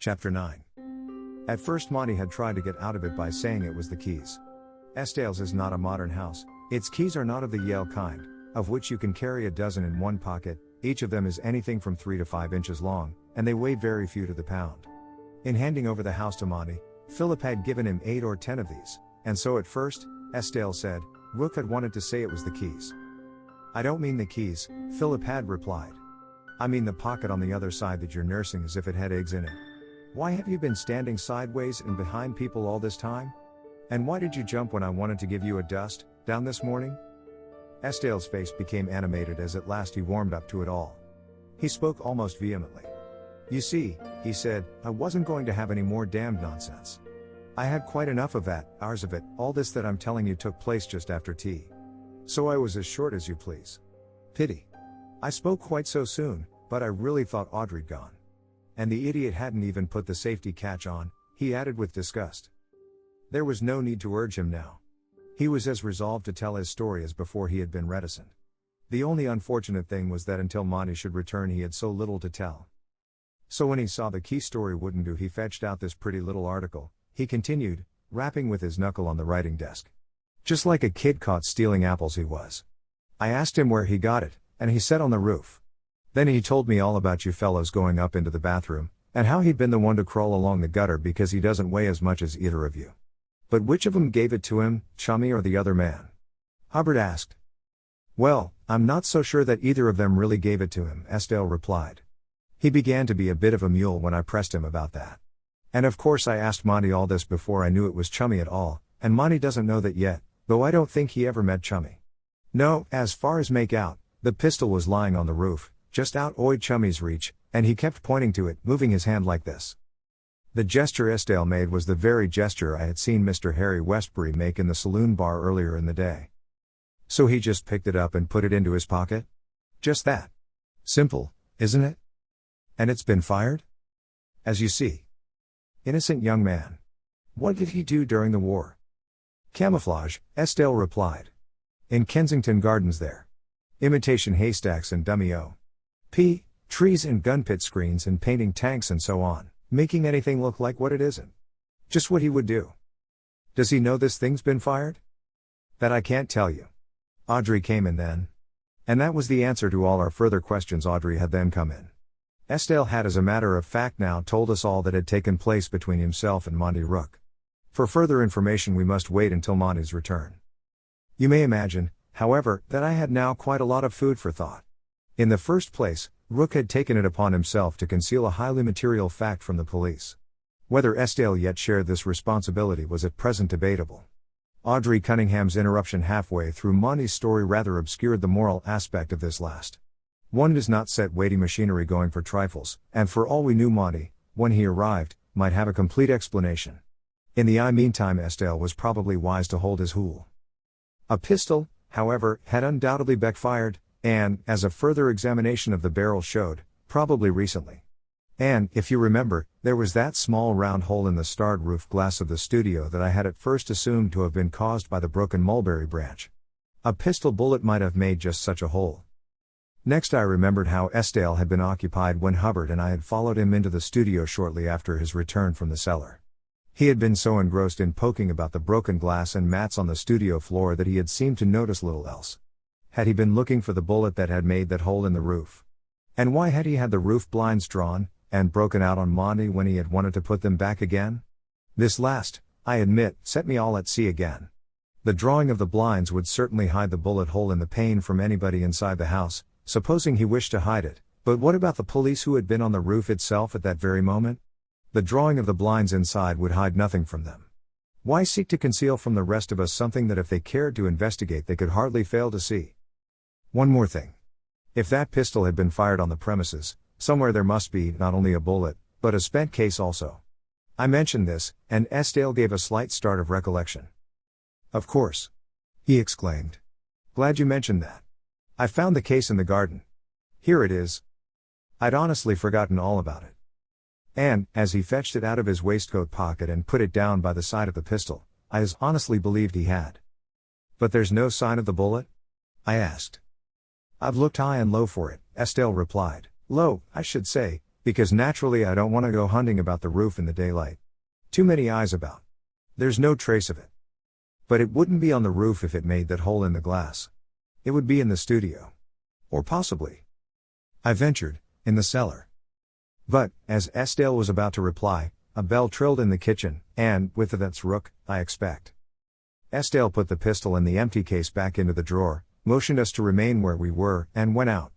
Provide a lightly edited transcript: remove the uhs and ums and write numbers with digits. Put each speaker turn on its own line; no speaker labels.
Chapter 9. At first Monty had tried to get out of it by saying it was the keys. Estale's is not a modern house, its keys are not of the Yale kind, of which you can carry a dozen in one pocket, each of them is anything from 3 to 5 inches long, and they weigh very few to the pound. In handing over the house to Monty, Philip had given him 8 or 10 of these, and so at first, Estale said, Rook had wanted to say it was the keys. I don't mean the keys, Philip had replied. I mean the pocket on the other side that you're nursing as if it had eggs in it. Why have you been standing sideways and behind people all this time? And why did you jump when I wanted to give you a dust, down this morning? Estale's face became animated as at last he warmed up to it all. He spoke almost vehemently. You see, he said, I wasn't going to have any more damned nonsense. I had quite enough of that, hours of it, all this that I'm telling you took place just after tea. So I was as short as you please. Pity. I spoke quite so soon, but I really thought Audrey'd gone. And the idiot hadn't even put the safety catch on, he added with disgust. There was no need to urge him now. He was as resolved to tell his story as before he had been reticent. The only unfortunate thing was that until Monty should return he had so little to tell. So when he saw the key story wouldn't do, he fetched out this pretty little article, he continued, rapping with his knuckle on the writing desk. Just like a kid caught stealing apples he was. I asked him where he got it, and he said on the roof. Then he told me all about you fellows going up into the bathroom, and how he'd been the one to crawl along the gutter because he doesn't weigh as much as either of you. But which of 'em gave it to him, Chummy or the other man? Hubbard asked. Well, I'm not so sure that either of them really gave it to him, Estale replied. He began to be a bit of a mule when I pressed him about that. And of course I asked Monty all this before I knew it was Chummy at all, and Monty doesn't know that yet, though I don't think he ever met Chummy. No, as far as make out, the pistol was lying on the roof, just out Chummy's reach, and he kept pointing to it, moving his hand like this. The gesture Estale made was the very gesture I had seen Mr. Harry Westbury make in the saloon bar earlier in the day. So he just picked it up and put it into his pocket? Just that. Simple, isn't it? And it's been fired? As you see. Innocent young man. What did he do during the war? Camouflage, Estale replied. In Kensington Gardens there. Imitation haystacks and dummy trees and gun pit screens and painting tanks and so on, making anything look like what it isn't. Just what he would do. Does he know this thing's been fired? That I can't tell you. Audrey came in then. And that was the answer to all our further questions. Audrey had then come in. Estale had as a matter of fact now told us all that had taken place between himself and Monty Rook. For further information we must wait until Monty's return. You may imagine, however, that I had now quite a lot of food for thought. In the first place, Rook had taken it upon himself to conceal a highly material fact from the police. Whether Estale yet shared this responsibility was at present debatable. Audrey Cunningham's interruption halfway through Monty's story rather obscured the moral aspect of this last. One does not set weighty machinery going for trifles, and for all we knew Monty, when he arrived, might have a complete explanation. In the meantime Estale was probably wise to hold his cool. A pistol, however, had undoubtedly backfired, and, as a further examination of the barrel showed, probably recently. And, if you remember, there was that small round hole in the starred roof glass of the studio that I had at first assumed to have been caused by the broken mulberry branch. A pistol bullet might have made just such a hole. Next I remembered how Estale had been occupied when Hubbard and I had followed him into the studio shortly after his return from the cellar. He had been so engrossed in poking about the broken glass and mats on the studio floor that he had seemed to notice little else. Had he been looking for the bullet that had made that hole in the roof? And why had he had the roof blinds drawn, and broken out on Monty when he had wanted to put them back again? This last, I admit, set me all at sea again. The drawing of the blinds would certainly hide the bullet hole in the pane from anybody inside the house, supposing he wished to hide it, but what about the police who had been on the roof itself at that very moment? The drawing of the blinds inside would hide nothing from them. Why seek to conceal from the rest of us something that if they cared to investigate they could hardly fail to see? One more thing. If that pistol had been fired on the premises, somewhere there must be not only a bullet, but a spent case also. I mentioned this, and Estale gave a slight start of recollection. Of course. He exclaimed. Glad you mentioned that. I found the case in the garden. Here it is. I'd honestly forgotten all about it. And, as he fetched it out of his waistcoat pocket and put it down by the side of the pistol, I as honestly believed he had. But there's no sign of the bullet? I asked. I've looked high and low for it, Estale replied. Low, I should say, Because naturally I don't want to go hunting about the roof in the daylight. Too many eyes about. There's no trace of it. But it wouldn't be on the roof if it made that hole in the glass. It would be in the studio. Or possibly, I ventured, in the cellar. But, as Estelle was about to reply, a bell trilled in the kitchen, and, with it, that's Rook, I expect. Estelle put the pistol and the empty case back into the drawer, motioned us to remain where we were, and went out.